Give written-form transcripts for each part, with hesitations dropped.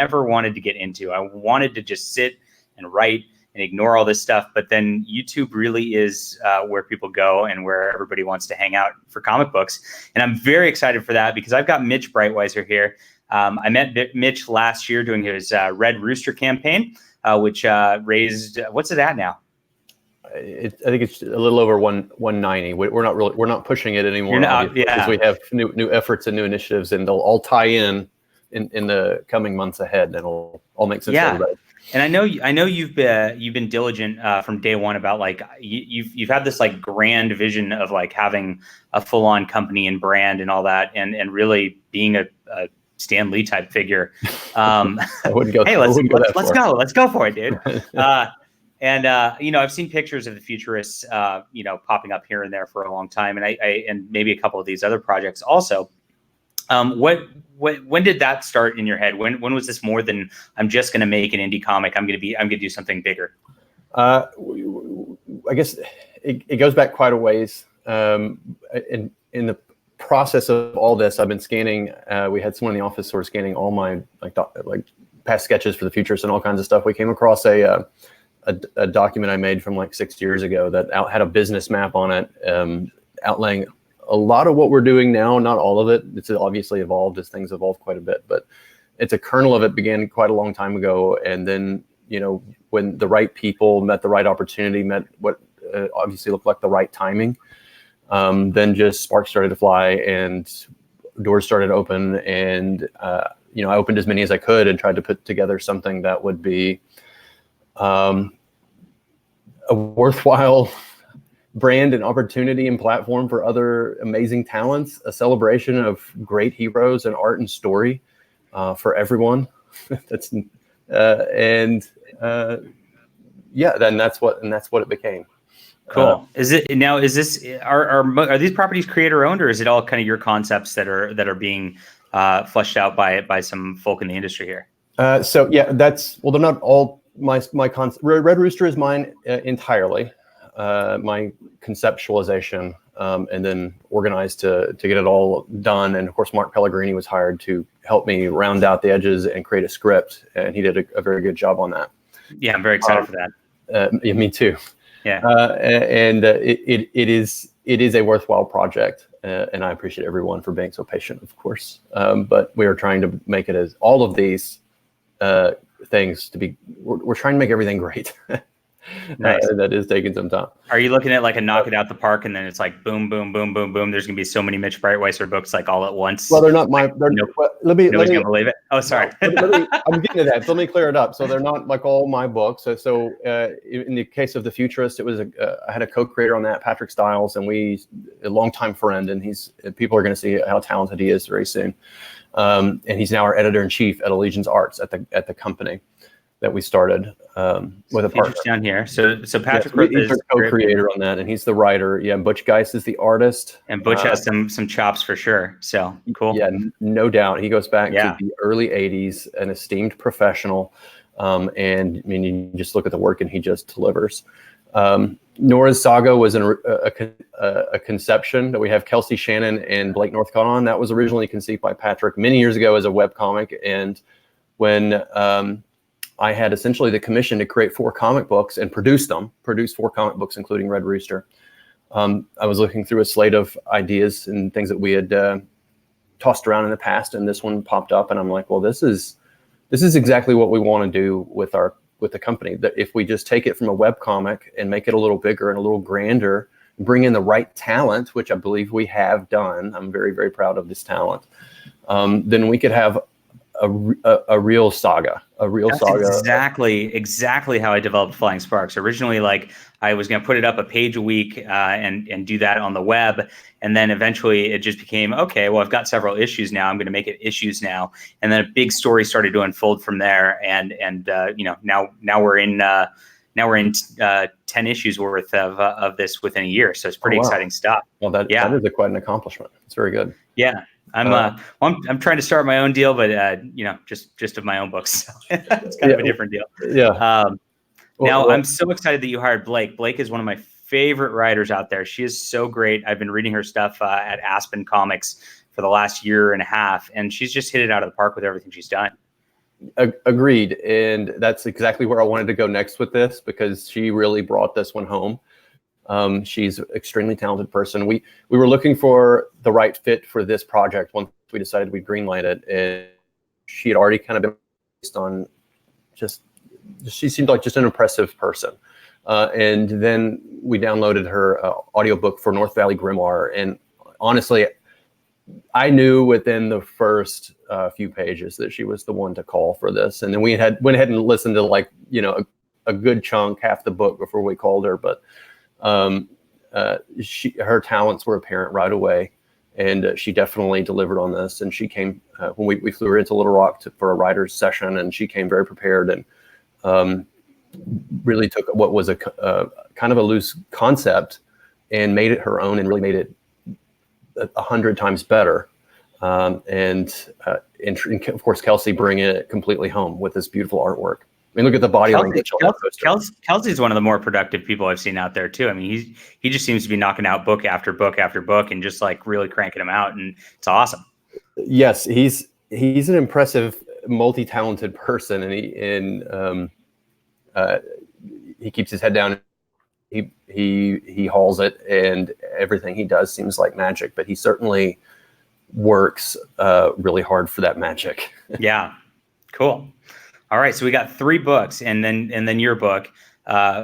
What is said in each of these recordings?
never wanted to get into. I wanted to just sit and write and ignore all this stuff. But then YouTube really is where people go and where everybody wants to hang out for comic books. And I'm very excited for that because I've got Mitch Breitweiser here. I met Mitch last year doing his Red Rooster campaign, which raised, what's it at now? I think it's a little over 190. We're not pushing it anymore because we have new efforts and new initiatives, and they'll all tie in the coming months ahead, and it'll all make sense to everybody. And I know you've been diligent from day one about like you've had this like grand vision of like having a full on company and brand and all that, and really being a Stan Lee type figure. I wouldn't go. Hey, let's go for it, dude. And I've seen pictures of the Futurists, popping up here and there for a long time, and maybe a couple of these other projects also. When did that start in your head? When was this more than I'm just going to make an indie comic? I'm going to do something bigger. I guess it goes back quite a ways. In the process of all this, I've been scanning. We had someone in the office sort of scanning all my like past sketches for the Futurists and all kinds of stuff. We came across a document I made from like 6 years ago that had a business map on it, outlaying a lot of what we're doing now, not all of it. It's obviously evolved as things evolve quite a bit, but it's a kernel of it began quite a long time ago. And then, when the right people met the right opportunity, met what obviously looked like the right timing, then just sparks started to fly and doors started to open. And, I opened as many as I could and tried to put together something that would be a worthwhile brand and opportunity and platform for other amazing talents, a celebration of great heroes and art and story for everyone. Then that's what it became. Cool. Are these properties creator owned, or is it all kind of your concepts that are being fleshed out by some folk in the industry here? They're not all my concept. Red Rooster is mine entirely. My conceptualization, and then organized to get it all done. And of course, Mark Pellegrini was hired to help me round out the edges and create a script, and he did a very good job on that. Yeah, I'm very excited for that. Yeah, me too. Yeah, it is a worthwhile project, and I appreciate everyone for being so patient, of course. But we are trying to make it as all of these things to be. We're trying to make everything great. Nice. That is taking some time. Are you looking at like a knock it out the park, and then it's like boom, boom, boom, boom, boom? There's gonna be so many Mitch Breitweiser books like all at once. Well, they're not my. Nobody's gonna believe it. Oh, sorry. No, I'm getting to that. So let me clear it up. So they're not like all my books. So in the case of the Futurist, it was I had a co-creator on that, Patrick Stiles, and a longtime friend, and people are going to see how talented he is very soon. And he's now our editor-in-chief at Allegiance Arts at the company that we started with a partner down here. So Patrick he's a co-creator on that, and he's the writer. Yeah, Butch Geist is the artist, and Butch has some chops for sure. So cool. Yeah, no doubt. He goes back to the early '80s, an esteemed professional, and I mean, you just look at the work, and he just delivers. Nora's Saga was a conception that we have Kelsey Shannon and Blake Northcott on. That was originally conceived by Patrick many years ago as a webcomic, and when I had essentially the commission to create 4 comic books and produce 4 comic books, including Red Rooster. I was looking through a slate of ideas and things that we had tossed around in the past, and this one popped up, and I'm like, well, this is exactly what we want to do with the company. That if we just take it from a webcomic and make it a little bigger and a little grander, bring in the right talent, which I believe we have done. I'm very, very proud of this talent. Then we could have a real saga. Exactly how I developed Flying Sparks. Originally, like I was going to put it up a page a week and do that on the web, and then eventually it just became okay. Well, I've got several issues now. I'm going to make it issues now, and then a big story started to unfold from there. And now we're in 10 issues worth of this within a year. So it's pretty exciting stuff. Well, that is quite an accomplishment. It's very good. Yeah. I'm trying to start my own deal, but just of my own books. So it's kind of a different deal. Yeah. I'm so excited that you hired Blake. Blake is one of my favorite writers out there. She is so great. I've been reading her stuff at Aspen Comics for the last year and a half, and she's just hit it out of the park with everything she's done. Agreed. And that's exactly where I wanted to go next with this, because she really brought this one home. She's an extremely talented person. We were looking for the right fit for this project once we decided we'd greenlight it. And she had already kind of been based on she seemed like just an impressive person. And then we downloaded her audiobook for North Valley Grimoire. And honestly, I knew within the first few pages that she was the one to call for this. And then we went ahead and listened to a good chunk, half the book before we called her. But her talents were apparent right away. And she definitely delivered on this. And she came when we flew her into Little Rock for a writer's session, and she came very prepared and really took what was a kind of a loose concept and made it her own, and really made it 100 times better. And of course, Kelsey bringing it completely home with this beautiful artwork. I mean, look at the body language. Kelsey's one of the more productive people I've seen out there too. I mean, he just seems to be knocking out book after book after book and just like really cranking them out, and it's awesome. Yes, he's an impressive, multi-talented person, and he keeps his head down. He hauls it, and everything he does seems like magic. But he certainly works really hard for that magic. Yeah, cool. All right, so we got 3 books, and then your book,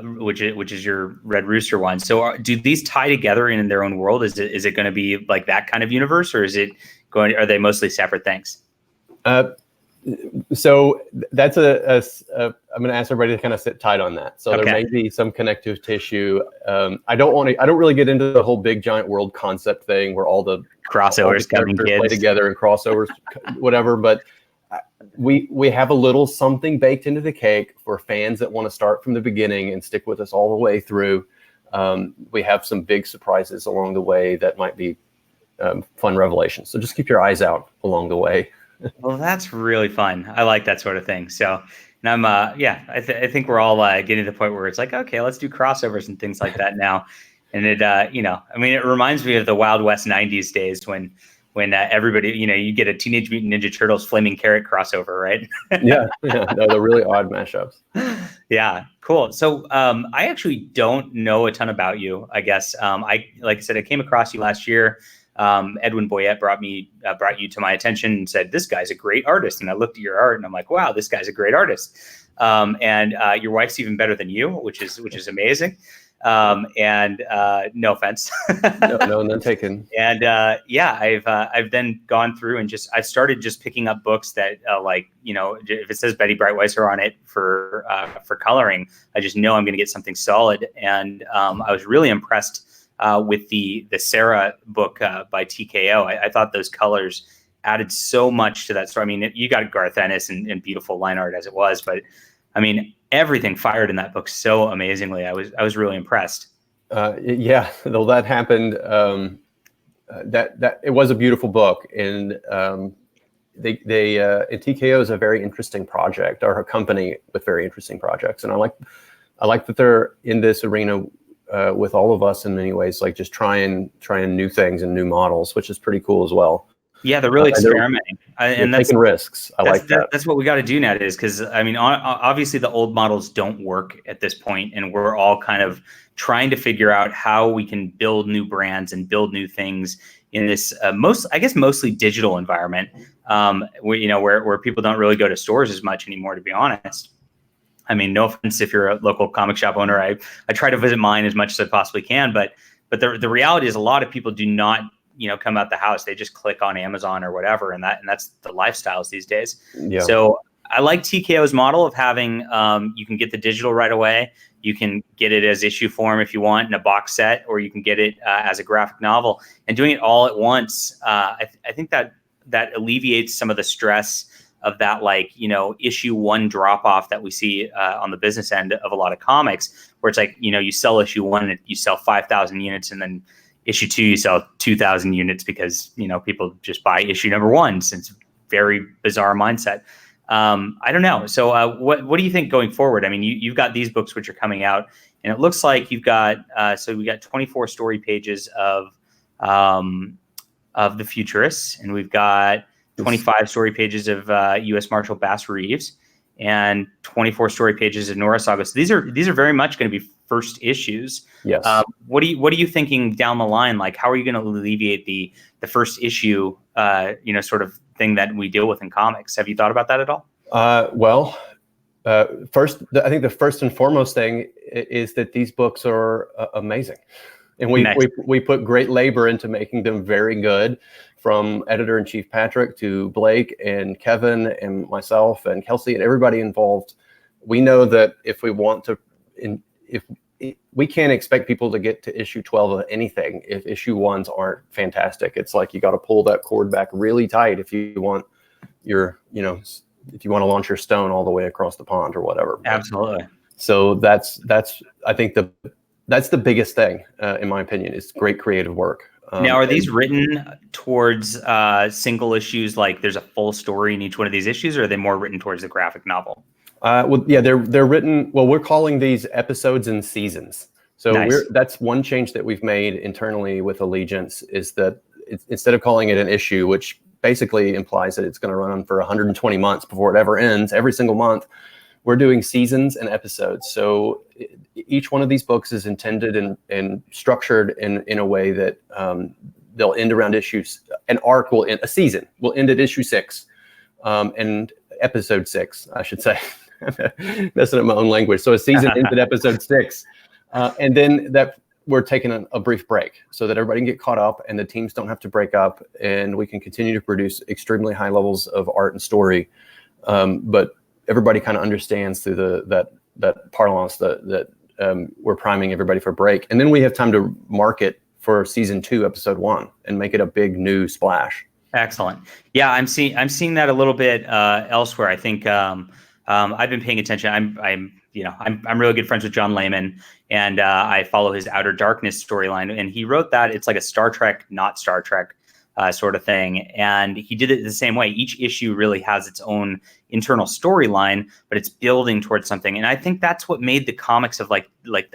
which is your Red Rooster one. So do these tie together in their own world? Is it going to be like that kind of universe, or are they mostly separate things? So that's I'm going to ask everybody to kind of sit tight on that. So there may be some connective tissue. I don't really get into the whole big giant world concept thing where all the crossovers play together and crossovers, whatever. But we have a little something baked into the cake for fans that want to start from the beginning and stick with us all the way through. We have some big surprises along the way that might be fun revelations. So just keep your eyes out along the way. Well, that's really fun. I like that sort of thing. So, and I'm, I think we're all getting to the point where it's like, okay, let's do crossovers and things like that now. And it, it reminds me of the Wild West '90s days when everybody, you get a Teenage Mutant Ninja Turtles Flaming Carrot crossover, right? Yeah, no, they're really odd mashups. Yeah, cool. So I actually don't know a ton about you, I guess. Like I said, I came across you last year. Edwin Boyette brought you to my attention and said, this guy's a great artist. And I looked at your art and I'm like, wow, this guy's a great artist. And your wife's even better than you, which is amazing. No offense. no, none taken. And I've then gone through and I've started just picking up books that if it says Betty Breitweiser on it for coloring, I just know I'm going to get something solid. And I was really impressed with the Sarah book by TKO. I thought those colors added so much to that story. I mean, you got Garth Ennis and beautiful line art as it was, but I mean, everything fired in that book so amazingly. I was really impressed. Yeah, though that happened. That it was a beautiful book, and TKO is a very interesting project, or a company with very interesting projects, and I like that they're in this arena with all of us in many ways, like just trying new things and new models, which is pretty cool as well. Yeah, they're really experimenting, and that's taking risks. I like that. That's what we got to do nowadays, because I mean, obviously the old models don't work at this point, and we're all kind of trying to figure out how we can build new brands and build new things in this mostly digital environment, where people don't really go to stores as much anymore, to be honest. I mean, no offense if you're a local comic shop owner. I try to visit mine as much as I possibly can, but the reality is a lot of people do not come out the house. They just click on Amazon or whatever, and that's the lifestyles these days. Yeah. So I like TKO's model of having you can get the digital right away. You can get it as issue form if you want in a box set, or you can get it as a graphic novel. And doing it all at once, I think that alleviates some of the stress of that, issue 1 drop off that we see on the business end of a lot of comics, where it's like, you sell issue 1 and you sell 5,000 units, and then issue 2 you sell 2,000 units because people just buy issue number 1. Since very bizarre mindset. I don't know. So what do you think going forward? I mean, you've got these books which are coming out, and it looks like you've got we got 24 story pages of the Futurists, and we've got 25 story pages of U.S. Marshal Bass Reeves, and 24 story pages of Nora Saga. So these are very much going to be first issues. Yes. What are you thinking down the line? Like, how are you going to alleviate the first issue, sort of thing that we deal with in comics? Have you thought about that at all? First, I think the first and foremost thing is that these books are amazing. And we put great labor into making them very good, from editor-in-chief Patrick to Blake and Kevin and myself and Kelsey and everybody involved. We know that if we want to, we can't expect people to get to issue 12 of anything if issue 1s aren't fantastic. It's like you got to pull that cord back really tight if you want if you want to launch your stone all the way across the pond or whatever. Absolutely. So that's I think that's the biggest thing, in my opinion, is great creative work. Now, are these written towards single issues, like there's a full story in each one of these issues, or are they more written towards the graphic novel? Well, yeah, they're written. Well, we're calling these episodes and seasons. So nice. That's one change that we've made internally with Allegiance, is that instead of calling it an issue, which basically implies that it's going to run for 120 months before it ever ends, every single month, we're doing seasons and episodes. So each one of these books is intended and structured in a way that they'll end around issues. An arc will end, a season will end at issue 6, and episode 6, I should say. Messing up my own language. So a season ends at episode 6, and then that we're taking a brief break so that everybody can get caught up and the teams don't have to break up, and we can continue to produce extremely high levels of art and story. But everybody kind of understands through that parlance that we're priming everybody for break, and then we have time to market for season 2, episode 1, and make it a big new splash. Excellent. Yeah, I'm seeing that a little bit elsewhere. I think I've been paying attention. I'm really good friends with John Layman, and I follow his Outer Darkness storyline. And he wrote that it's like a Star Trek, not Star Trek sort of thing. And he did it the same way. Each issue really has its own internal storyline, but it's building towards something. And I think that's what made the comics of like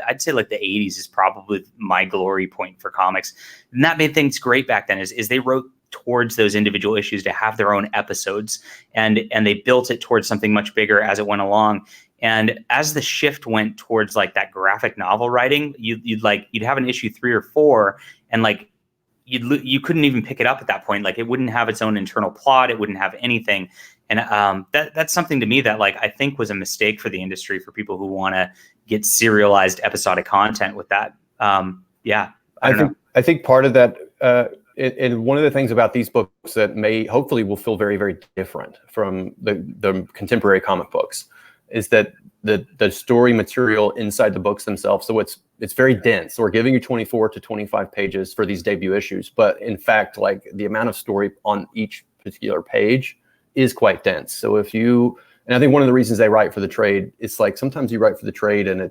I'd say like the 80s is probably my glory point for comics. And that made things great back then is they wrote towards those individual issues to have their own episodes, and they built it towards something much bigger as it went along. And as the shift went towards like that graphic novel writing, you'd have an issue 3 or 4, and like you couldn't even pick it up at that point. Like it wouldn't have its own internal plot. It wouldn't have anything. And that's something to me that like I think was a mistake for the industry, for people who want to get serialized episodic content with that. I think part of that, and one of the things about these books that hopefully will feel very, very different from the contemporary comic books, is that the story material inside the books themselves. So it's very dense. So we're giving you 24 to 25 pages for these debut issues, but in fact, like the amount of story on each particular page is quite dense. So and I think one of the reasons they write for the trade, it's like sometimes you write for the trade and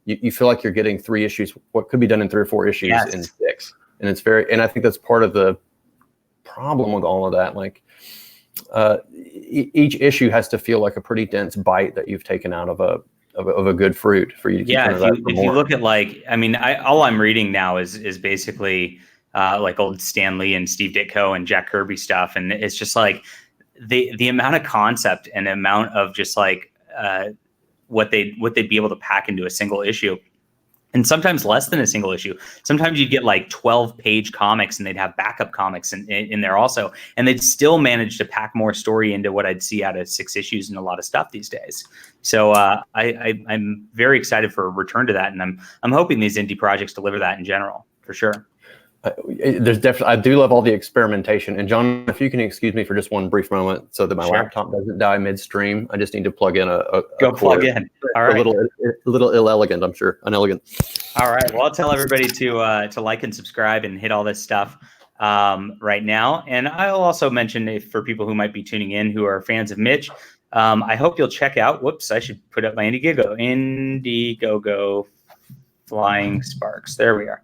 you feel like you're getting 3 issues, what could be done in 3 or 4 issues in 6. And I think that's part of the problem with all of that. Like each issue has to feel like a pretty dense bite that you've taken out of a good fruit for you to keep if you look at all I'm reading now is basically like old Stan Lee and Steve Ditko and Jack Kirby stuff, and it's just like the amount of concept and the amount of just like what they'd be able to pack into a single issue. And sometimes less than a single issue. Sometimes you'd get like 12-page comics, and they'd have backup comics in there also. And they'd still manage to pack more story into what I'd see out of 6 issues and a lot of stuff these days. So I'm very excited for a return to that. And I'm hoping these indie projects deliver that in general, for sure. I do love all the experimentation. And John, if you can excuse me for just one brief moment so that my laptop doesn't die midstream, I just need to plug in plug in. All right. A little inelegant, I'm sure. Unelegant. All right. Well, I'll tell everybody to like and subscribe and hit all this stuff right now. And I'll also mention, for people who might be tuning in who are fans of Mitch, I hope you'll check out, I should put up my Indiegogo Flying Sparks. There we are.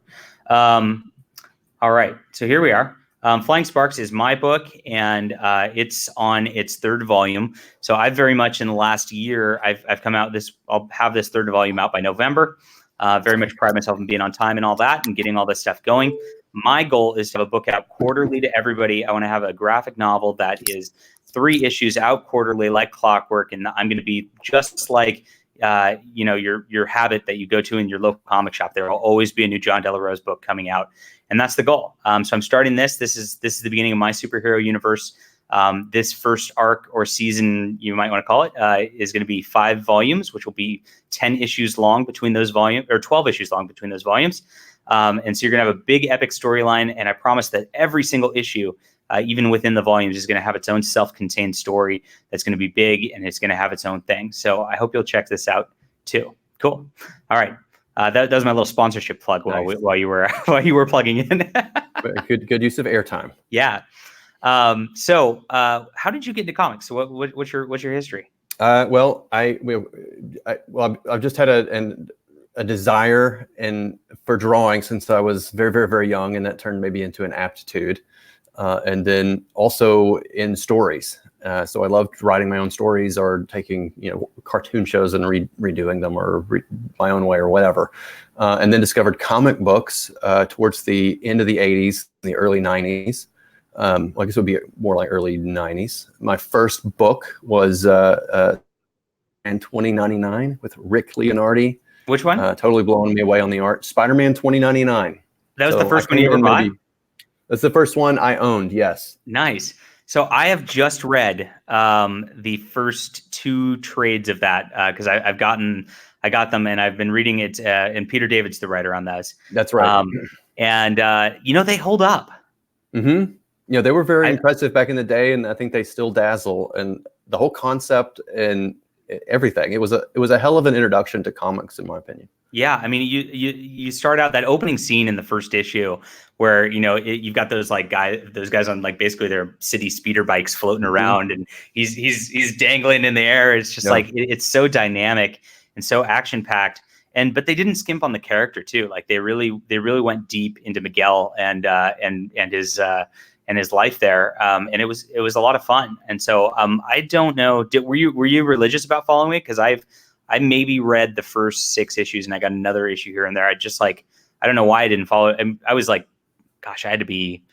All right, so here we are. Flying Sparks is my book, and it's on its 3rd volume. So I've very much in the last year, I've come out I'll have this 3rd volume out by November. Very much pride myself in being on time and all that, and getting all this stuff going. My goal is to have a book out quarterly to everybody. I want to have a graphic novel that is 3 issues out quarterly like clockwork. And I'm going to be just like, your habit that you go to in your local comic shop. There will always be a new John Della Rose book coming out. And that's the goal. So I'm starting this. This is the beginning of my superhero universe. This first arc or season, you might want to call it, is going to be 5 volumes, which will be 10 issues long between those volumes, or 12 issues long between those volumes. And so you're going to have a big epic storyline. And I promise that every single issue, even within the volumes, is going to have its own self-contained story that's going to be big, and it's going to have its own thing. So I hope you'll check this out too. Cool. All right. That was my little sponsorship plug while you were plugging in. Good use of airtime. Yeah. So how did you get into comics? So what's your history? Well, I've just had a desire for drawing since I was very, very, very young, and that turned maybe into an aptitude. And then also in stories. So I loved writing my own stories or taking, cartoon shows and redoing them or my own way or whatever. And then discovered comic books towards the end of the 80s, the early 90s. I guess it would be more like early 90s. My first book was in 2099 with Rick Leonardi. Which one? Totally blowing me away on the art. Spider-Man 2099. That was the first one you ever bought? That's the first one I owned, yes. Nice. So I have just read the first 2 trades of that because I got them and I've been reading it. And Peter David's the writer on those. That's right. And they hold up. Mm-hmm. They were very impressive back in the day, and I think they still dazzle. And the whole concept and everything. It was a hell of an introduction to comics, in my opinion. Yeah, I mean, you start out that opening scene in the first issue where you've got those guys on like basically their city speeder bikes floating around, and he's dangling in the air. It's just like it's so dynamic and so action packed. But they didn't skimp on the character too. Like they really went deep into Miguel and his life there. And it was a lot of fun. And so I don't know. Were you religious about following it? Because I maybe read the first 6 issues and I got another issue here and there. I don't know why I didn't follow it. I was like, gosh, I had to be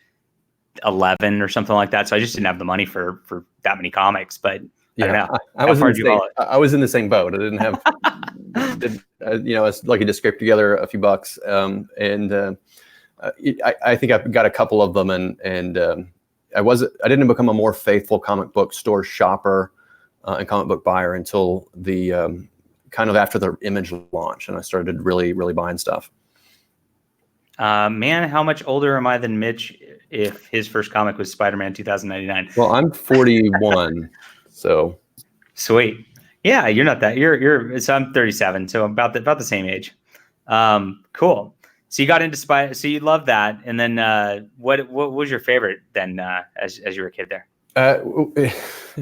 11 or something like that. So I just didn't have the money for that many comics. But I don't know. I was in the same boat. I didn't have, it's lucky to scrape together a few bucks. I think I've got a couple of them, and I didn't become a more faithful comic book store shopper and comic book buyer until the kind of after the Image launch, and I started really, really buying stuff. Man, how much older am I than Mitch if his first comic was Spider-Man 2099? Well, I'm 41, so. Sweet. Yeah, you're not that. So I'm 37, so about the same age. Cool. So you got into so you loved that, and then what was your favorite then as you were a kid there?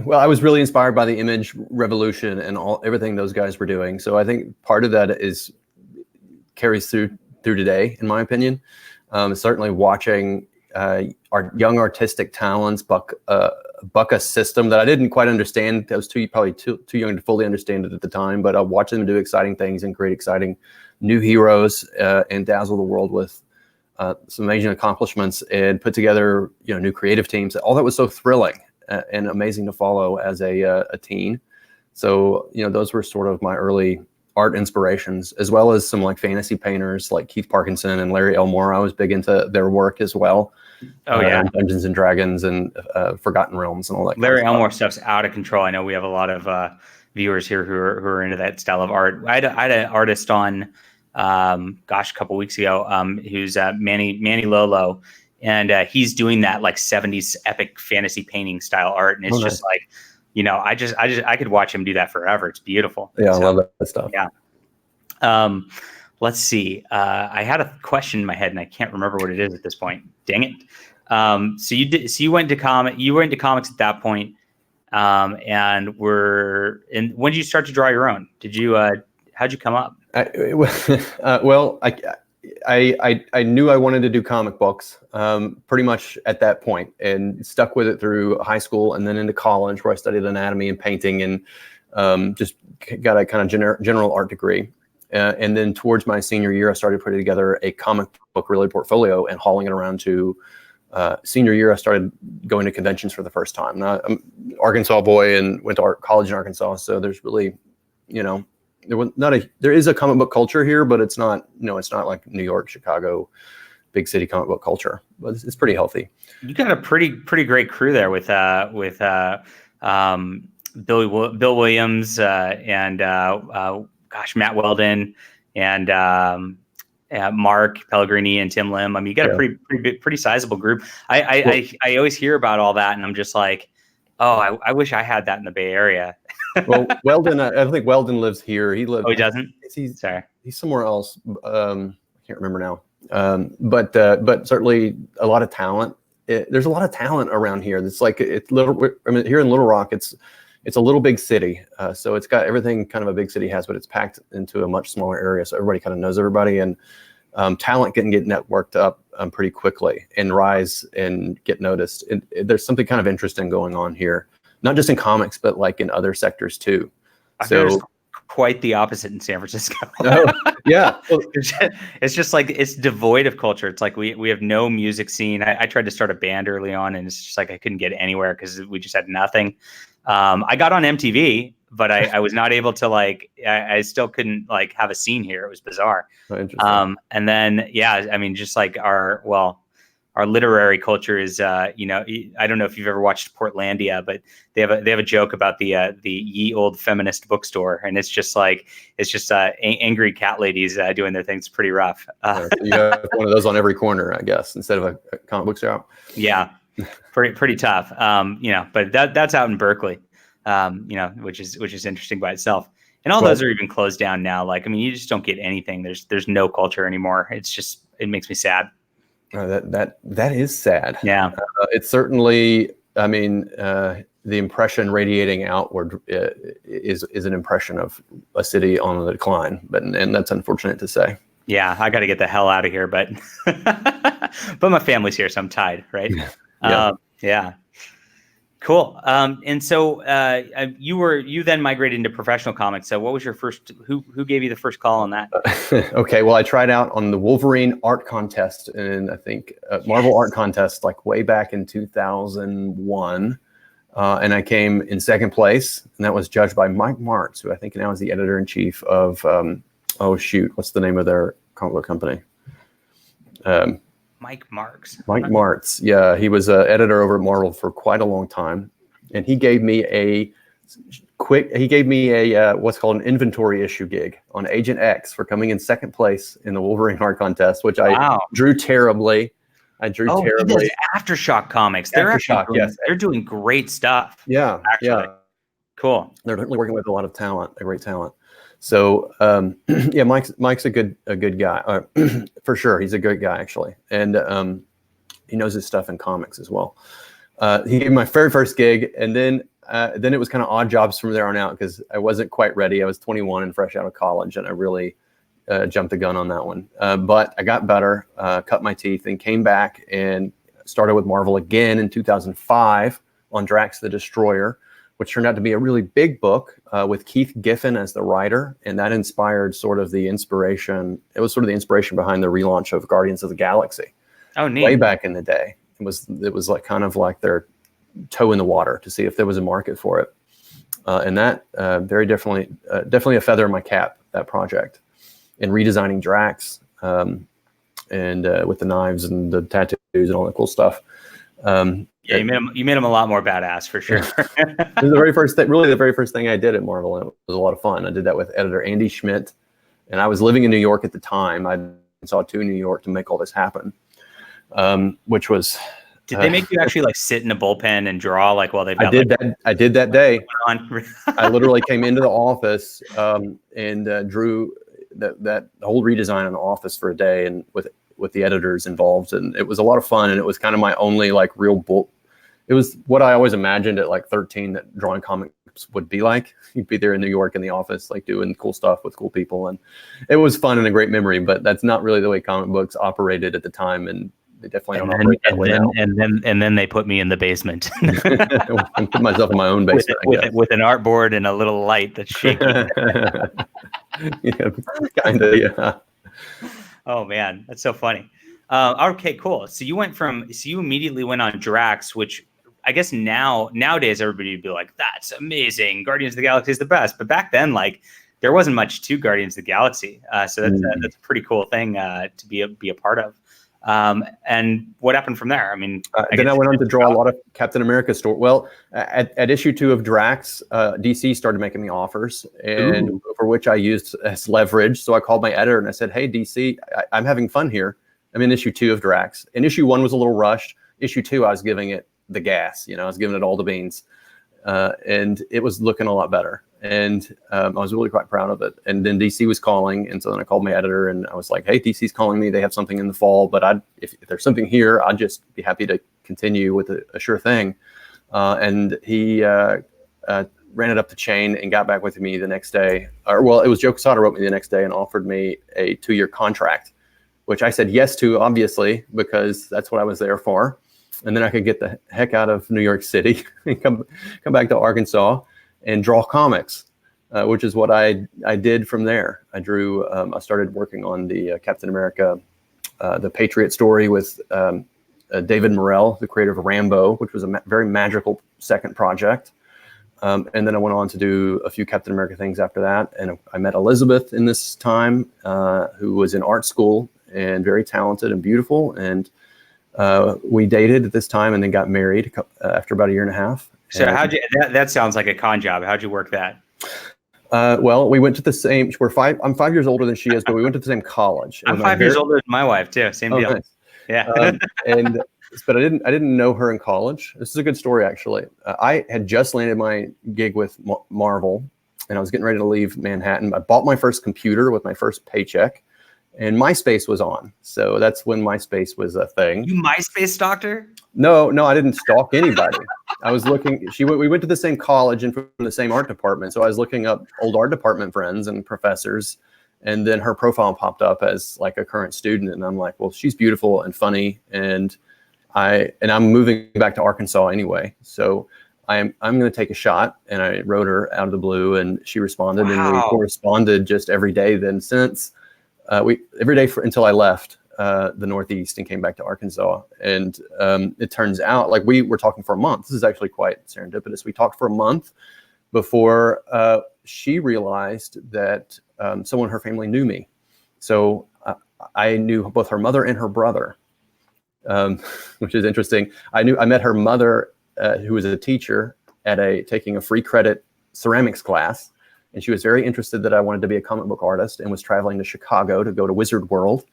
Well, I was really inspired by the Image revolution and everything those guys were doing. So I think part of that carries through today, in my opinion. Certainly watching our young artistic talents buck a system that I didn't quite understand. I was probably too young to fully understand it at the time, but I watched them do exciting things and create exciting new heroes and dazzle the world with some amazing accomplishments and put together new creative teams. All that was so thrilling and amazing to follow as a teen. So those were sort of my early art inspirations, as well as some like fantasy painters like Keith Parkinson and Larry Elmore. I was big into their work as well. Oh yeah, Dungeons and Dragons and Forgotten Realms and all that. Larry Elmore stuff's out of control. I know we have a lot of viewers here who are into that style of art. I had an artist on, a couple weeks ago, who's Manny Lolo, and he's doing that like 70s epic fantasy painting style art, and it's just like, I could watch him do that forever. It's beautiful. Yeah, I love that stuff. Yeah. Let's see. I had a question in my head and I can't remember what it is at this point. Dang it. So you went into comics at that point. And when did you start to draw your own? How'd you come up? Well, I knew I wanted to do comic books pretty much at that point, and stuck with it through high school and then into college, where I studied anatomy and painting and just got a kind of general art degree. And then towards my senior year, I started putting together a comic book related portfolio and hauling it around to senior year. I started going to conventions for the first time. Now, I'm an Arkansas boy and went to art college in Arkansas. So there's really, there is a comic book culture here, but it's not like New York, Chicago, big city comic book culture, but it's pretty healthy. You got a pretty great crew there with Bill Williams and Matt Weldon and Mark Pellegrini and Tim Lim. I mean, you got a pretty sizable group. I always hear about all that, and I'm just like, oh, I wish I had that in the Bay Area. Well, Weldon, I think Weldon lives here. He lives. Oh, he doesn't. He's somewhere else. I can't remember now. But certainly a lot of talent. There's a lot of talent around here. It's like here in Little Rock, it's a little big city. So it's got everything kind of a big city has, but it's packed into a much smaller area. So everybody kind of knows everybody, and talent can get networked up pretty quickly and rise and get noticed. And there's something kind of interesting going on here, not just in comics, but like in other sectors too. So quite the opposite in San Francisco. Yeah. It's just like, it's devoid of culture. It's like we have no music scene. I tried to start a band early on, and it's just like I couldn't get anywhere because we just had nothing. I got on MTV, but I was not able to I still couldn't have a scene here. It was bizarre. Oh, interesting. And then, I mean, just like our literary culture is, I don't know if you've ever watched Portlandia, but they have a joke about the ye old feminist bookstore, and it's just angry cat ladies doing their things. Pretty rough. You have one of those on every corner, I guess, instead of a comic book shop. Yeah, pretty tough. But that's out in Berkeley, which is interesting by itself. And all those are even closed down now. Like, I mean, you just don't get anything. There's no culture anymore. It makes me sad. That is sad. Yeah. It's certainly, I mean, the impression radiating outward is an impression of a city on the decline, and that's unfortunate to say. Yeah, I got to get the hell out of here, but my family's here, so I'm tied, right? Yeah. Cool. And so you then migrated into professional comics. So what was your first? Who gave you the first call on that? Okay, well, I tried out on the Wolverine art contest, and I think Marvel art contest, like way back in 2001, and I came in second place, and that was judged by Mike Martz, who I think now is the editor-in-chief of what's the name of their comic book company? Mike Martz. Mike Martz. Yeah, he was an editor over at Marvel for quite a long time, and he gave me a what's called an inventory issue gig on Agent X for coming in second place in the Wolverine art contest, which I drew terribly. Terribly. He does Aftershock comics. They're doing great stuff. Yeah, actually. Yeah. Cool. They're definitely working with a lot of talent, a great talent. So Mike's a good guy for sure. He's a good guy actually, and he knows his stuff in comics as well. He gave me my very first gig, and then it was kind of odd jobs from there on out because I wasn't quite ready. I was 21 and fresh out of college, and I really jumped the gun on that one. But I got better, cut my teeth, and came back and started with Marvel again in 2005 on Drax the Destroyer, which turned out to be a really big book with Keith Giffen as the writer. And that inspired sort of the inspiration. It was sort of the inspiration behind the relaunch of Guardians of the Galaxy. Oh, neat. Way back in the day. It was like kind of like their toe in the water to see if there was a market for it. And that very definitely a feather in my cap, that project. And redesigning Drax and with the knives and the tattoos and all that cool stuff. Yeah, you made him a lot more badass for sure. It was the very first thing I did at Marvel, and it was a lot of fun. I did that with editor Andy Schmidt, and I was living in New York at the time. I saw to New York to make all this happen, which was. Did they make you actually sit in a bullpen and draw while they've got? I did that day. I literally came into the office and drew that whole redesign in the office for a day, and with the editors involved, and it was a lot of fun, and it was kind of my only real book. It was what I always imagined at 13 that drawing comics would be like. You'd be there in New York in the office, doing cool stuff with cool people, and it was fun and a great memory. But that's not really the way comic books operated at the time, and they definitely don't operate that way now. And then they put me in the basement. I put myself in my own basement with an artboard and a little light that's shaking. Yeah, kind of. Yeah. Oh man, that's so funny. Okay, cool. So you immediately went on Drax, which I guess nowadays everybody would be like, that's amazing. Guardians of the Galaxy is the best. But back then, like, there wasn't much to Guardians of the Galaxy. So that's a pretty cool thing to be a part of. And what happened from there? I mean, then I went on to draw a lot of Captain America story. Well, at issue 2 of Drax, DC started making me offers, and for which I used as leverage. So I called my editor and I said, "Hey, DC, I'm having fun here. I'm in issue 2 of Drax. And issue 1 was a little rushed. Issue 2, I was giving it the gas. I was giving it all the beans, and it was looking a lot better. And I was really quite proud of it. And then DC was calling, and so then I called my editor and I was like, "Hey, DC's calling me. They have something in the fall, but if there's something here, I'd just be happy to continue with a sure thing." And he ran it up the chain and got back with me the next day. It was Joe Quesada wrote me the next day and offered me a 2-year contract, which I said yes to, obviously, because that's what I was there for. And then I could get the heck out of New York City and come back to Arkansas and draw comics, which is what I did from there. I started working on the Captain America, the Patriot story with David Morrell, the creator of Rambo, which was a very magical second project. And then I went on to do a few Captain America things after that. And I met Elizabeth in this time, who was in art school and very talented and beautiful. And we dated at this time and then got married after about a year and a half. So that sounds like a con job. How'd you work that? Well, we went to the same, I'm 5 years older than she is, but we went to the same college. I'm 5 years older than my wife too. Same deal. Nice. Yeah. But I didn't know her in college. This is a good story, actually. I had just landed my gig with Marvel, and I was getting ready to leave Manhattan. I bought my first computer with my first paycheck, and MySpace was on. So that's when MySpace was a thing. You MySpace stalked her? No, I didn't stalk anybody. I was looking. We went to the same college and from the same art department. So I was looking up old art department friends and professors, and then her profile popped up as like a current student, and I'm like, well, she's beautiful and funny, and I'm moving back to Arkansas anyway, so I'm going to take a shot. And I wrote her out of the blue, and she responded. Wow. And we corresponded just every day then since. Every day until I left the Northeast and came back to Arkansas. And it turns out, like, we were talking for a month. This is actually quite serendipitous. We talked for a month before she realized that someone in her family knew me. So I knew both her mother and her brother, which is interesting. I met her mother, who was a teacher taking a free credit ceramics class. And she was very interested that I wanted to be a comic book artist and was traveling to Chicago to go to Wizard World.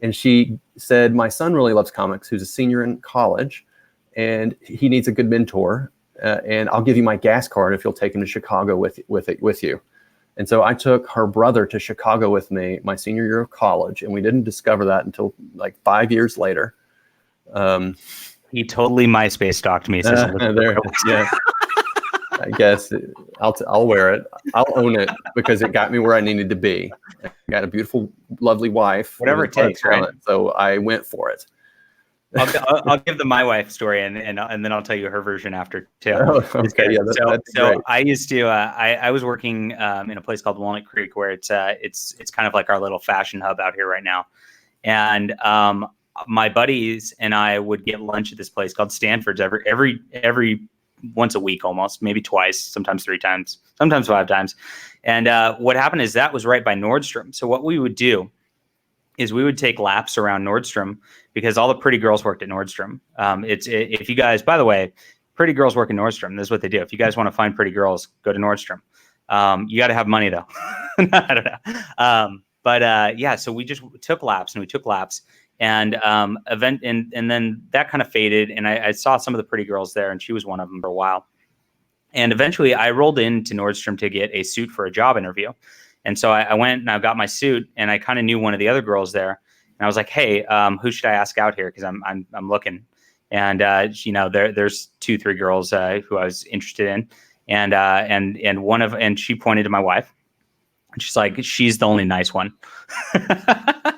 And she said, my son really loves comics, who's a senior in college, and he needs a good mentor. And I'll give you my gas card if you'll take him to Chicago with you. And so I took her brother to Chicago with me my senior year of college. And we didn't discover that until like 5 years later. He totally MySpace stalked me. Yeah. I guess I'll wear it. I'll own it because it got me where I needed to be. I got a beautiful, lovely wife. Whatever it takes, right? So I went for it. I'll give my wife story and then I'll tell you her version after too. Oh, okay, yeah, that's so great. I used to I was working in a place called Walnut Creek, where it's kind of like our little fashion hub out here right now, and my buddies and I would get lunch at this place called Stanford's every once a week, almost, maybe twice, sometimes 3 times, sometimes 5 times. And what happened is that was right by Nordstrom. So what we would do is we would take laps around Nordstrom because all the pretty girls worked at Nordstrom. If you guys, by the way, pretty girls work in Nordstrom. This is what they do. If you guys want to find pretty girls, go to Nordstrom. You got to have money though. I don't know. Yeah, so we just took laps and and then that kind of faded, and I saw some of the pretty girls there, and she was one of them for a while. And eventually I rolled into Nordstrom to get a suit for a job interview. And so I went and I got my suit, and I kind of knew one of the other girls there, and I was like, hey, who should I ask out here? Cause I'm looking. And there's 2-3 girls who I was interested in. And she pointed to my wife. And she's like, she's the only nice one.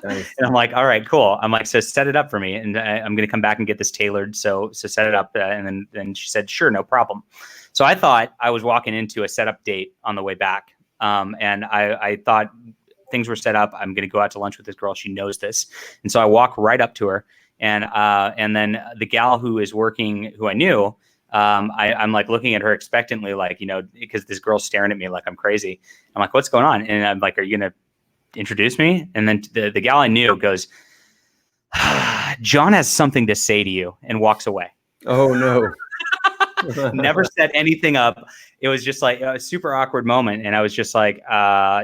Nice. And I'm like, all right, cool. I'm like, so set it up for me. And I'm going to come back and get this tailored. So set it up. And then she said, sure, no problem. So I thought I was walking into a setup date on the way back. And I thought things were set up. I'm going to go out to lunch with this girl. She knows this. And so I walk right up to her. And then the gal who is working, who I knew, I'm like looking at her expectantly, like, because this girl's staring at me like I'm crazy. I'm like, what's going on? And I'm like, are you going to introduce me? And then the gal I knew goes, John has something to say to you, and walks away. Oh, no. Never set anything up. It was just like a super awkward moment. And I was just like,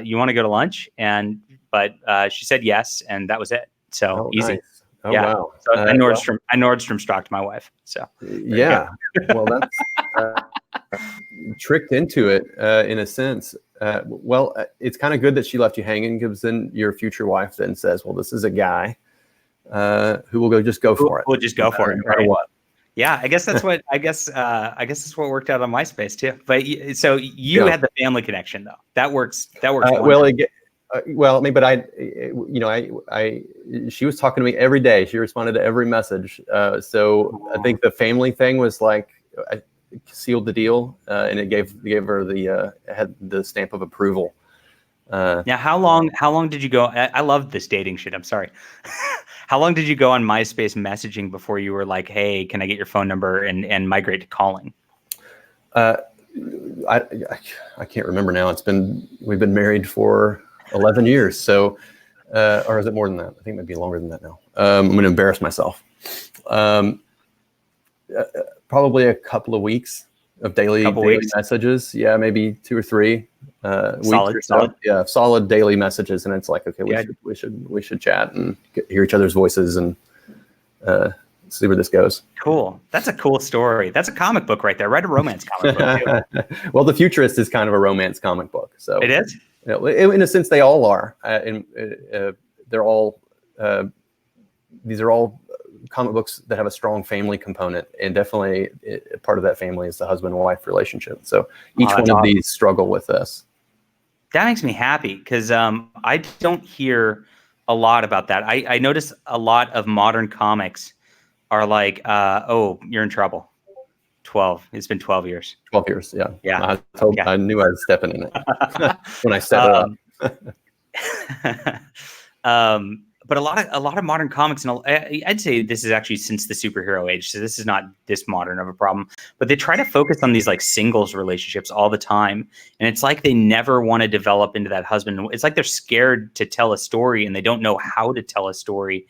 you want to go to lunch? But she said yes. And that was it. So easy. Nice. Oh, yeah. wow. So I Nordstrom stalked my wife. So yeah. Well, that's tricked into it in a sense. It's kind of good that she left you hanging, because then your future wife then says, well, this is a guy who will just go for it. We'll just go for it. No matter what. Yeah, I guess that's what that's what worked out on MySpace too. But so you had the family connection though. That works. She was talking to me every day. She responded to every message. So I think the family thing was like, I sealed the deal, and it gave her had the stamp of approval. Now, how long did you go? I love this dating shit. I'm sorry. How long did you go on MySpace messaging before you were like, hey, can I get your phone number and migrate to calling? I can't remember now. We've been married for 11 years. So, or is it more than that? I think it might be longer than that now. I'm going to embarrass myself. Probably a couple of weeks of daily messages. Yeah, maybe 2 or 3 weeks or so. Yeah, solid daily messages, and it's like, okay, we should chat and hear each other's voices and see where this goes. Cool. That's a cool story. That's a comic book right there. Write a romance comic book too. Well, The Futurist is kind of a romance comic book. So it is. In a sense, they all are. They're all. These are all comic books that have a strong family component, and definitely part of that family is the husband and wife relationship. So each one of these struggle with this. That makes me happy, because I don't hear a lot about that. I notice a lot of modern comics are like, oh, you're in trouble. 12. It's been 12 years. 12 years. Yeah. Yeah. I knew I was stepping in it when I set it up. But a lot of modern comics, and I'd say this is actually since the superhero age, so this is not this modern of a problem, but they try to focus on these like singles relationships all the time, and it's like they never want to develop into that husband. It's like they're scared to tell a story, and they don't know how to tell a story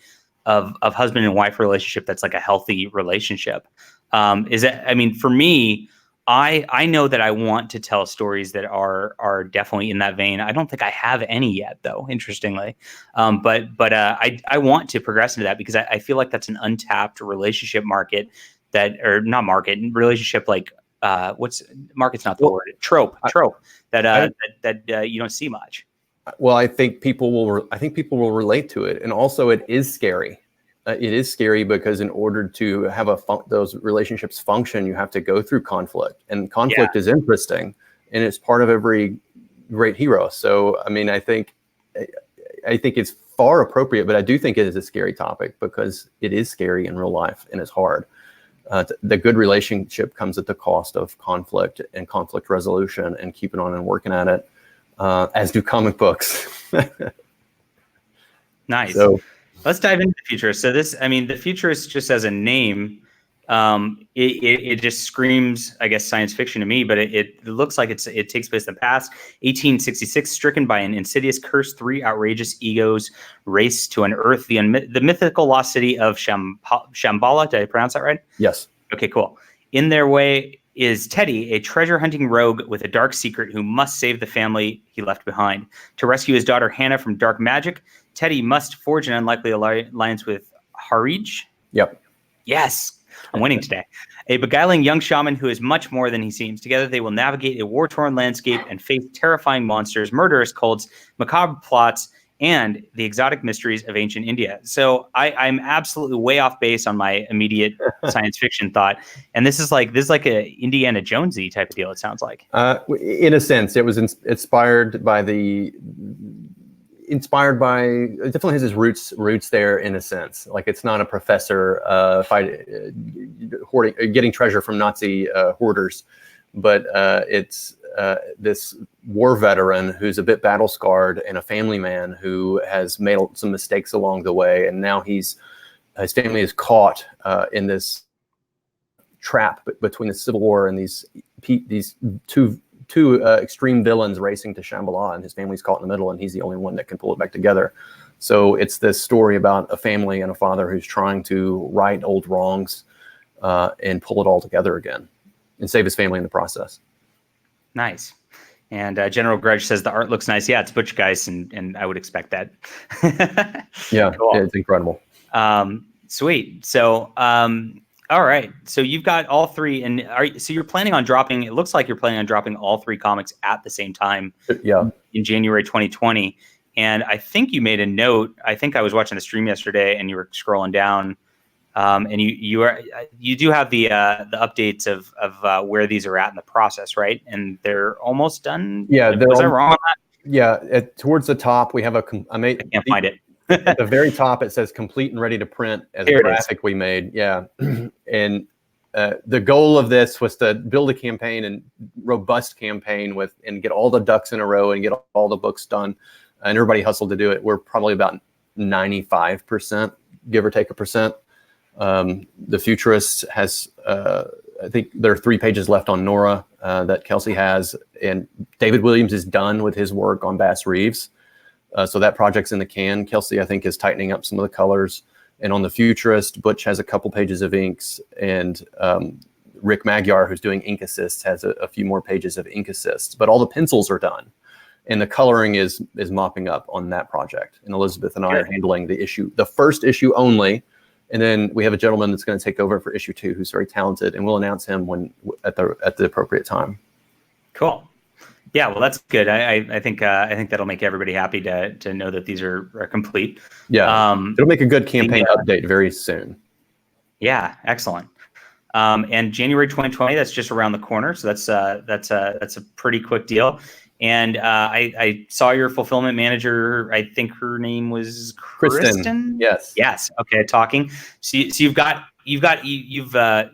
of husband and wife relationship that's like a healthy relationship. For me, I know that I want to tell stories that are definitely in that vein. I don't think I have any yet, though, interestingly. But I want to progress into that, because I feel like that's an untapped relationship market relationship, like market's not the word, trope that you don't see much. Well, I think people will relate to it, and also it is scary. It is scary because in order to have those relationships function, you have to go through conflict, and conflict is interesting, and it's part of every great hero. So, I think it's far appropriate, but I do think it is a scary topic because it is scary in real life and it's hard. The good relationship comes at the cost of conflict and conflict resolution and keeping on and working at it, as do comic books. Nice. So, let's dive into the Futurist. So the Futurist, just as a name, it just screams, I guess, science fiction to me, but it looks like it takes place in the past. 1866, stricken by an insidious curse, 3 outrageous egos race to unearth the mythical lost city of Shambhala. Did I pronounce that right? Yes. Okay, cool. In their way is Teddy, a treasure-hunting rogue with a dark secret who must save the family he left behind. To rescue his daughter Hannah from dark magic, Teddy must forge an unlikely alliance with Harij. Yep. Yes, I'm winning today. A beguiling young shaman who is much more than he seems. Together, they will navigate a war-torn landscape and face terrifying monsters, murderous cults, macabre plots, and the exotic mysteries of ancient India. So I'm absolutely way off base on my immediate science fiction thought. And this is like a Indiana Jonesy type of deal, it sounds like. In a sense, it was inspired by it definitely has its roots there in a sense. Like, it's not a professor getting treasure from Nazi hoarders, but it's this war veteran who's a bit battle scarred and a family man who has made some mistakes along the way, and now his family is caught in this trap between the Civil War and these two extreme villains racing to Shambhala, and his family's caught in the middle, and he's the only one that can pull it back together. So it's this story about a family and a father who's trying to right old wrongs and pull it all together again and save his family in the process. Nice. And General Grudge says the art looks nice. Yeah, it's Butch Geist, and I would expect that. Yeah, cool. It's incredible. Sweet. So, all right. So you've got all three, and so you're planning on dropping. It looks like you're planning on dropping all three comics at the same time. Yeah. In January 2020, and I think you made a note. I think I was watching the stream yesterday, and you were scrolling down, and you do have the updates of where these are at in the process, right? And they're almost done. Yeah. Was I wrong on that? Yeah. Towards the top, we have I can't find it. At the very top, it says complete and ready to print as a graphic we made. Yeah. And the goal of this was to build a campaign and robust campaign and get all the ducks in a row and get all the books done. And everybody hustled to do it. We're probably about 95%, give or take a percent. The Futurist has, I think there are 3 pages left on Nora that Kelsey has. And David Williams is done with his work on Bass Reeves. So that project's in the can. Kelsey, I think, is tightening up some of the colors. And on the Futurist, Butch has a couple pages of inks. And Rick Magyar, who's doing ink assists, has a few more pages of ink assists. But all the pencils are done. And the coloring is mopping up on that project. And Elizabeth and I are handling the first issue only. And then we have a gentleman that's going to take over for issue 2 who's very talented. And we'll announce him at the appropriate time. Cool. Yeah, well, that's good. I think that'll make everybody happy to know that these are complete. Yeah, it'll make a good campaign update very soon. Yeah, excellent. And January 2020, that's just around the corner, so that's a pretty quick deal. And I saw your fulfillment manager. I think her name was Kristen. Yes. Okay, talking. So you've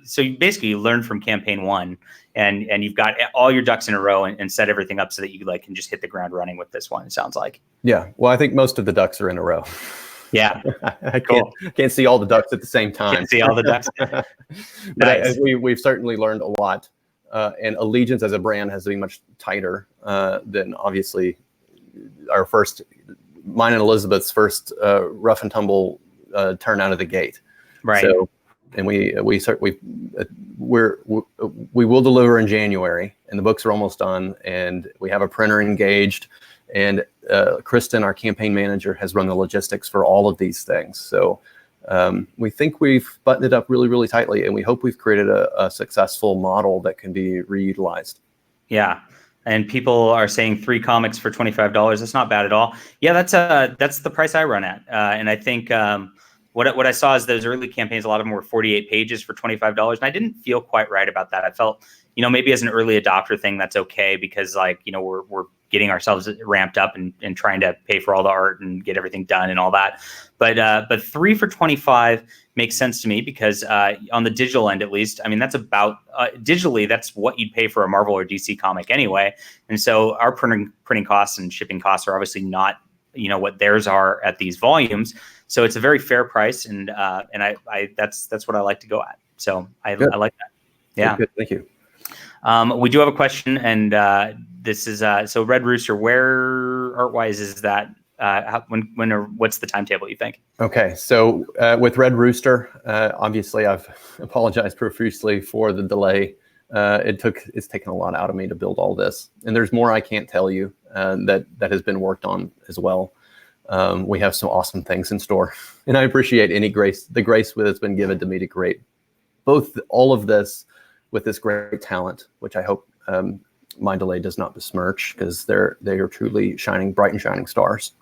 so you basically learned from campaign 1. And you've got all your ducks in a row and set everything up so that you can just hit the ground running with this one. It sounds like. Yeah. Well, I think most of the ducks are in a row. Yeah. I can't see all the ducks at the same time. Can't see all the ducks. Nice. We've certainly learned a lot. And Allegiance as a brand has to be much tighter than obviously mine and Elizabeth's first rough and tumble turn out of the gate. Right. So, and we will deliver in January, and the books are almost done, and we have a printer engaged, and Kristen, our campaign manager, has run the logistics for all of these things. So we think we've buttoned it up really, really tightly, and we hope we've created a successful model that can be reutilized. Yeah. And people are saying 3 comics for $25. That's not bad at all. Yeah, that's the price I run at. And I think what I saw is those early campaigns, a lot of them were 48 pages for $25, and I didn't feel quite right about that. I felt, maybe as an early adopter thing, that's okay because we're getting ourselves ramped up and trying to pay for all the art and get everything done and all that. But 3 for $25 makes sense to me because on the digital end, at least, I mean, that's about digitally, that's what you'd pay for a Marvel or DC comic anyway. And so our printing costs and shipping costs are obviously not, what theirs are at these volumes. So it's a very fair price, and I that's what I like to go at. So I like that. Yeah. Good. Thank you. We do have a question, and this is so Red Rooster. Where art-wise is that? What's the timetable you think? Okay, so with Red Rooster, obviously I've apologized profusely for the delay. It's taken a lot out of me to build all this, and there's more I can't tell you that has been worked on as well. We have some awesome things in store, and I appreciate the grace that's been given to me to create all of this with this great talent, which I hope my delay does not besmirch, because they are truly bright and shining stars.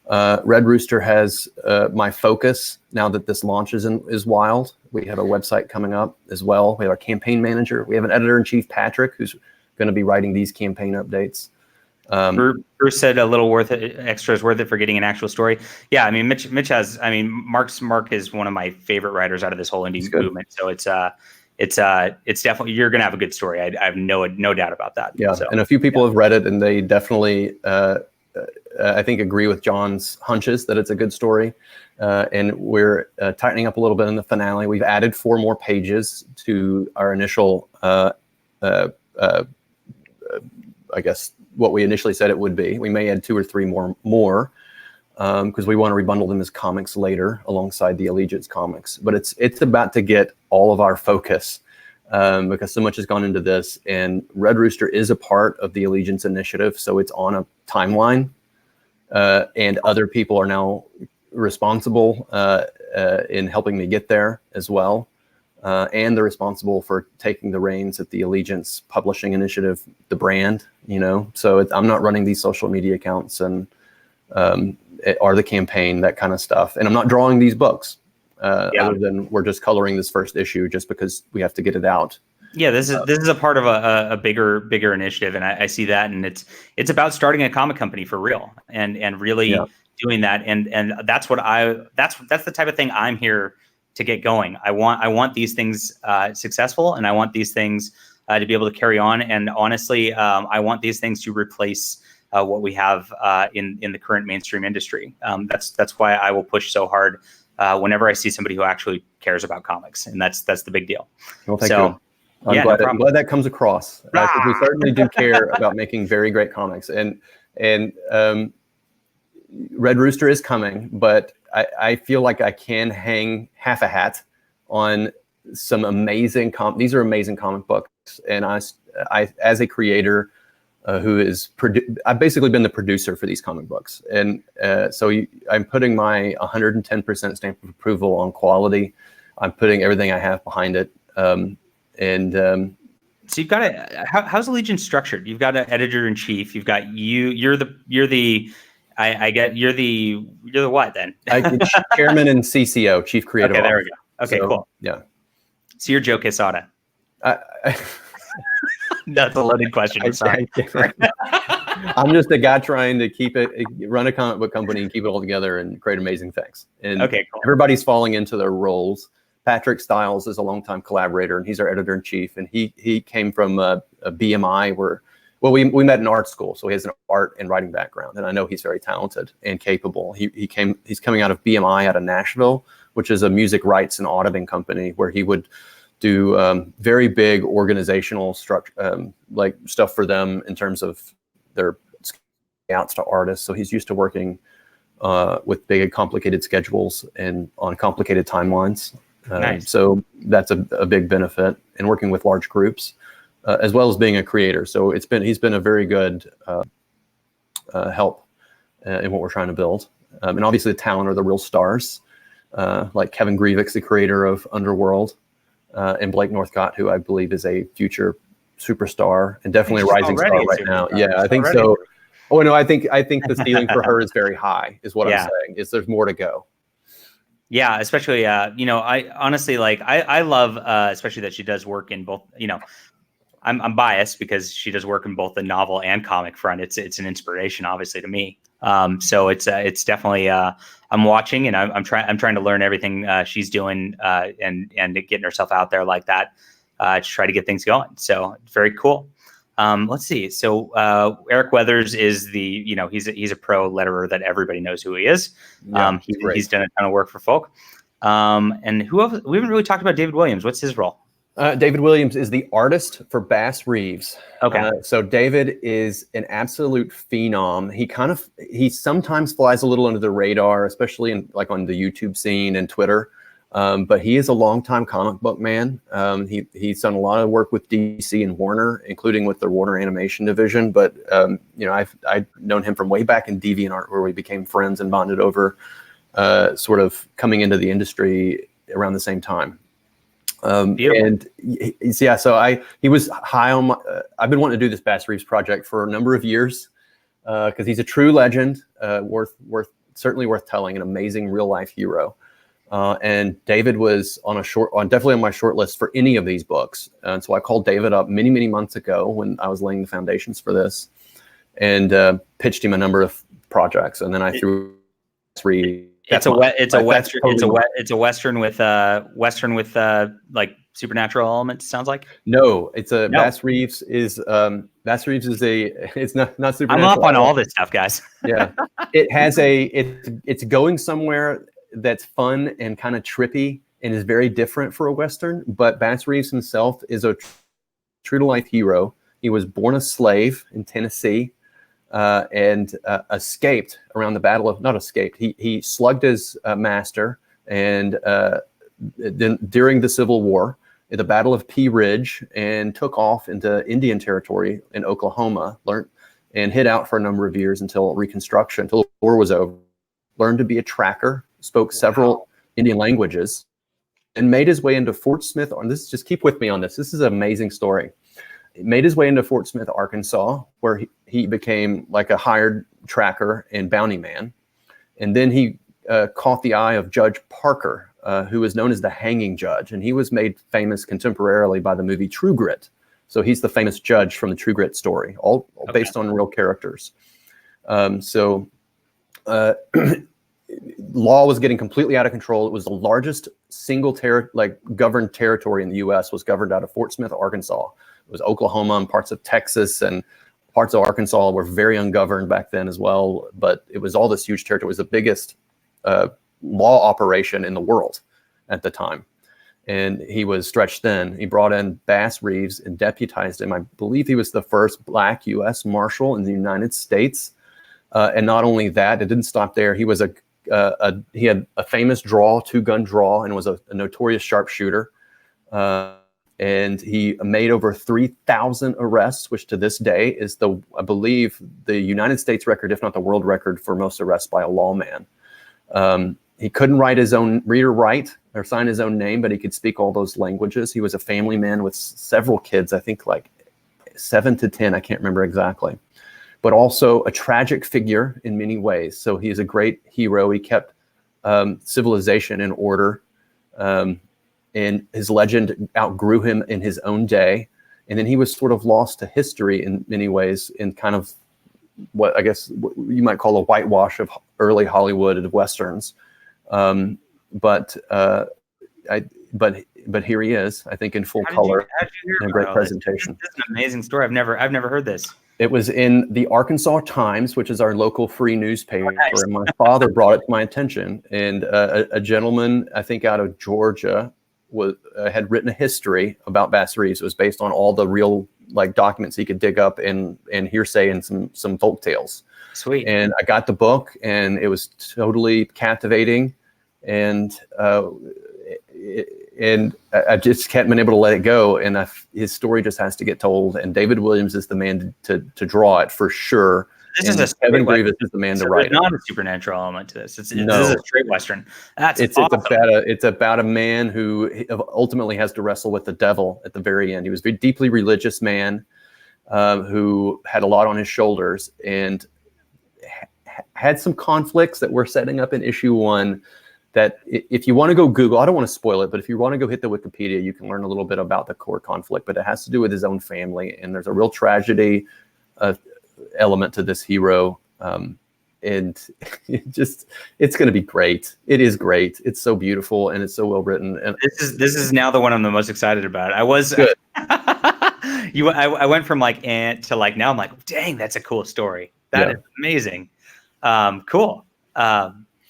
Red Rooster has my focus now that this launches is wild. We have a website coming up as well. We have our campaign manager. We have an editor-in-chief, Patrick, who's going to be writing these campaign updates. Bruce said a little extra is worth it for getting an actual story. Yeah, I mean, Mitch has. I mean, Mark is one of my favorite writers out of this whole indie movement. So it's definitely, you're going to have a good story. I have no doubt about that. Yeah. So, and a few people have read it, and they definitely, I think, agree with John's hunches that it's a good story. And we're tightening up a little bit in the finale. We've added 4 more pages to our initial, I guess, what we initially said it would be. We may add 2 or 3 more because we want to rebundle them as comics later alongside the Allegiance comics. But it's about to get all of our focus because so much has gone into this. And Red Rooster is a part of the Allegiance initiative, so it's on a timeline. And other people are now responsible in helping me get there as well. And they're responsible for taking the reins at the Allegiance publishing initiative, the brand, so I'm not running these social media accounts and or the campaign, that kind of stuff. And I'm not drawing these books other than we're just coloring this first issue just because we have to get it out. Yeah, this is a part of a bigger initiative, and I see that, and it's about starting a comic company for real, and really doing that, and that's the type of thing I'm here to get going. I want these things successful, and I want these things to be able to carry on, and honestly, I want these things to replace what we have in the current mainstream industry. That's why I will push so hard whenever I see somebody who actually cares about comics, and that's the big deal. Well, thank you. I'm glad that comes across. We certainly do care about making very great comics, and Red Rooster is coming, but I feel like I can hang half a hat on some amazing these are amazing comic books, and I as a creator I've basically been the producer for these comic books, and so I'm putting my 110% stamp of approval on quality. I'm putting everything I have behind it. So you've got how's Allegiance structured? You've got an editor-in-chief. You've got you're the what then? Chairman and CCO, Chief Creative Officer. There we go. Okay, cool. Yeah. So you're Joe Quesada. That's a loaded question. I'm sorry. I'm just a guy trying to run a comic book company and keep it all together and create amazing things. And cool. Everybody's falling into their roles. Patrick Stiles is a longtime collaborator, and he's our editor-in-chief. And he came from a BMI where, we met in art school, so he has an art and writing background. And I know he's very talented and capable. He's coming out of BMI out of Nashville, which is a music rights and auditing company where he would do very big organizational structure, like stuff for them in terms of their outs to artists. So he's used to working with big, complicated schedules and on complicated timelines. Nice. So that's a big benefit, and working with large groups, as well as being a creator. So he's been a very good help in what we're trying to build. And obviously the talent are the real stars, like Kevin Grievix, the creator of Underworld, and Blake Northcott, who I believe is a future superstar and definitely a rising star right now. Yeah, I think so. Oh no, I think the ceiling for her is very high, is what I'm saying. There's more to go. Yeah, especially I honestly I love especially that she does work in both. I'm biased because she does work in both the novel and comic front. It's an inspiration, obviously, to me. So it's definitely I'm watching, and I'm trying to learn everything she's doing and getting herself out there like that to try to get things going. So it's very cool. Let's see. So Eric Weathers is he's a pro letterer that everybody knows who he is. Yeah, he's done a ton of work for folk. And who else? We haven't really talked about David Williams. What's his role? David Williams is the artist for Bass Reeves. Okay. So David is an absolute phenom. He sometimes flies a little under the radar, especially on the YouTube scene and Twitter. But he is a longtime comic book man. He's done a lot of work with DC and Warner, including with the Warner Animation division. But I've known him from way back in DeviantArt, where we became friends and bonded over sort of coming into the industry around the same time. So he was high on my. I've been wanting to do this Bass Reeves project for a number of years because he's a true legend, certainly worth telling, an amazing real life hero. And David was definitely on my short list for any of these books. And so I called David up many, many months ago when I was laying the foundations for this, and pitched him a number of projects. And then I threw three. It's a western with like supernatural element? Sounds like no. It's a Bass Reeves is it's not supernatural. I'm up on all this stuff, guys. Yeah, it has it's going somewhere that's fun and kind of trippy and is very different for a Western. But Bass Reeves himself is a true to life hero. He was born a slave in Tennessee. And escaped around the battle of, not escaped, he slugged his master, and then during the Civil War, at the Battle of Pea Ridge, and took off into Indian Territory in Oklahoma, and hid out for a number of years until Reconstruction, until the war was over, learned to be a tracker, spoke several Indian languages, and made his way into Fort Smith. Just keep with me on this. This is an amazing story. He made his way into Fort Smith, Arkansas, where he became like a hired tracker and bounty man. And then he caught the eye of Judge Parker, who was known as the hanging judge. And he was made famous contemporarily by the movie True Grit. So he's the famous judge from the True Grit story, all based on real characters. Law was getting completely out of control. It was the largest single governed territory in the U.S. was governed out of Fort Smith, Arkansas. It was Oklahoma and parts of Texas, and parts of Arkansas were very ungoverned back then as well. But it was all this huge territory. It was the biggest law operation in the world at the time. And he was stretched thin. He brought in Bass Reeves and deputized him. I believe he was the first Black U.S. Marshal in the United States. And not only that, it didn't stop there. He was he had a famous draw, 2-gun draw, and was a notorious sharpshooter. And he made over 3,000 arrests, which to this day is I believe, the United States record, if not the world record, for most arrests by a lawman. He couldn't read or write or sign his own name, but he could speak all those languages. He was a family man with several kids, I think like 7 to 10, I can't remember exactly, but also a tragic figure in many ways. So he's a great hero. He kept civilization in order. And his legend outgrew him in his own day. And then he was sort of lost to history in many ways, in kind of what I guess you might call a whitewash of early Hollywood and Westerns. But here he is, I think, in full color and a great presentation. This is an amazing story. I've never heard this. It was in the Arkansas Times, which is our local free newspaper. Nice. And my father brought it to my attention. And a gentleman, I think out of Georgia, had written a history about Bass Reeves. It was based on all the real documents he could dig up and hearsay and some folk tales. Sweet. And I got the book, and it was totally captivating, and I just hadn't been able to let it go. And his story just has to get told. And David Williams is the man to draw it for sure. Kevin Grievous is the man to write it. There's not a supernatural element to this. This is a straight Western. It's awesome. It's about a man who ultimately has to wrestle with the devil at the very end. He was a very deeply religious man who had a lot on his shoulders and had some conflicts that we're setting up in issue 1. That if you want to go Google, I don't want to spoil it, but if you want to go hit the Wikipedia, you can learn a little bit about the core conflict. But it has to do with his own family, and there's a real tragedy element to this hero, and it's going to be great. It is great. It's so beautiful, and it's so well written. And this is now the one I'm the most excited about. I was good. I went from to now I'm like, dang, that's a cool story. That is amazing. Cool.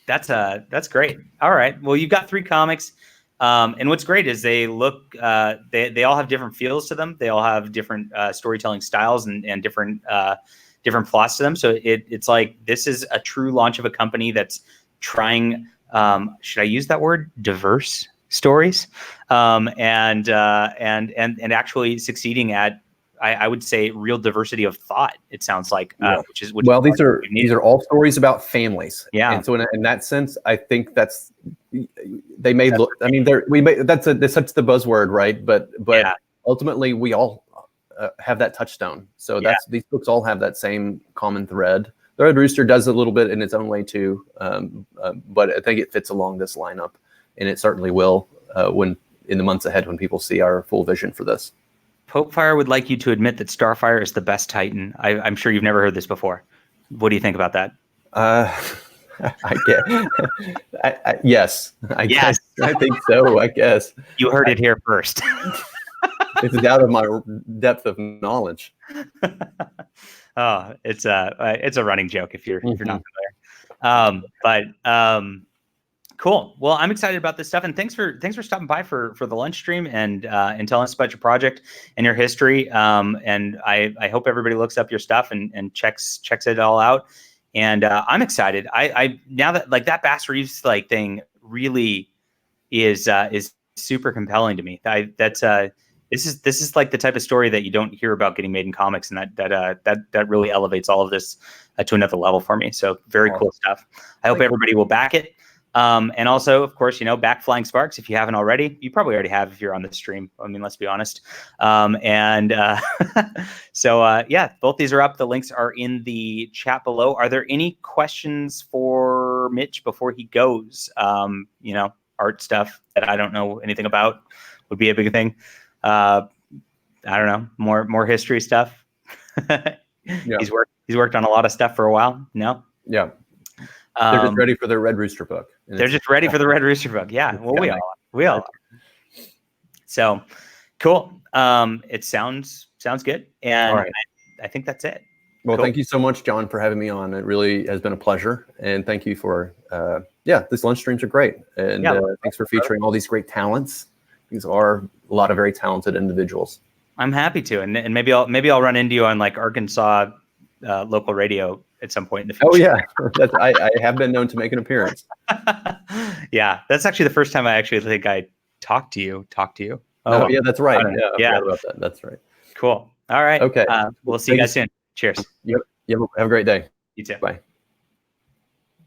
That's great. All right. Well, you've got 3 comics. And what's great is they look, they all have different feels to them. They all have different storytelling styles and different plots to them. So it's like, this is a true launch of a company that's trying, should I use that word? Diverse stories, and actually succeeding at, I would say, real diversity of thought. It sounds like, these are all stories about families. Yeah. And so in that sense, I think that's such the buzzword, right? But ultimately we all have that touchstone. So these books all have that same common thread. The Red Rooster does a little bit in its own way too, but I think it fits along this lineup, and it certainly will when in the months ahead when people see our full vision for this. Popefire would like you to admit that Starfire is the best Titan. I'm sure you've never heard this before. What do you think about that? I get. Yes, I Yes. guess. I think so. I guess You heard it here first. it's out of my depth of knowledge. Oh, it's a running joke if you're not Mm-hmm. familiar. Cool. Well, I'm excited about this stuff, and thanks for stopping by for the lunch stream and telling us about your project and your history. And I hope everybody looks up your stuff and checks it all out. And I'm excited. I now that like that Bass Reeves like thing really is super compelling to me. This is like the type of story that you don't hear about getting made in comics, and that really elevates all of this to another level for me. So very cool stuff. I hope everybody will back it. And also, of course, back Flying Sparks. If you haven't already, you probably already have if you're on the stream. I mean, let's be honest. So yeah, both these are up. The links are in the chat below. Are there any questions for Mitch before he goes? Art stuff that I don't know anything about would be a big thing. I don't know, more history stuff. Yeah. He's worked on a lot of stuff for a while. No. Yeah. They're just ready for their Red Rooster book. They're just ready for the Red Rooster book. Yeah. Well, we all. So cool. It sounds good. And right. I think that's it. Well, cool. Thank you so much, John, for having me on. It really has been a pleasure. And thank you for, these lunch streams are great. And thanks for featuring all these great talents. These are a lot of very talented individuals. I'm happy to. And maybe I'll run into you on like Arkansas local radio at some point in the future. Oh yeah, I have been known to make an appearance. Yeah, that's actually the first time I actually think I talked to you. Oh yeah, that's right. Yeah, I forgot about that. That's right. Cool. All right. Okay. We'll see you guys soon. Cheers. Yep. Have a great day. You too. Bye.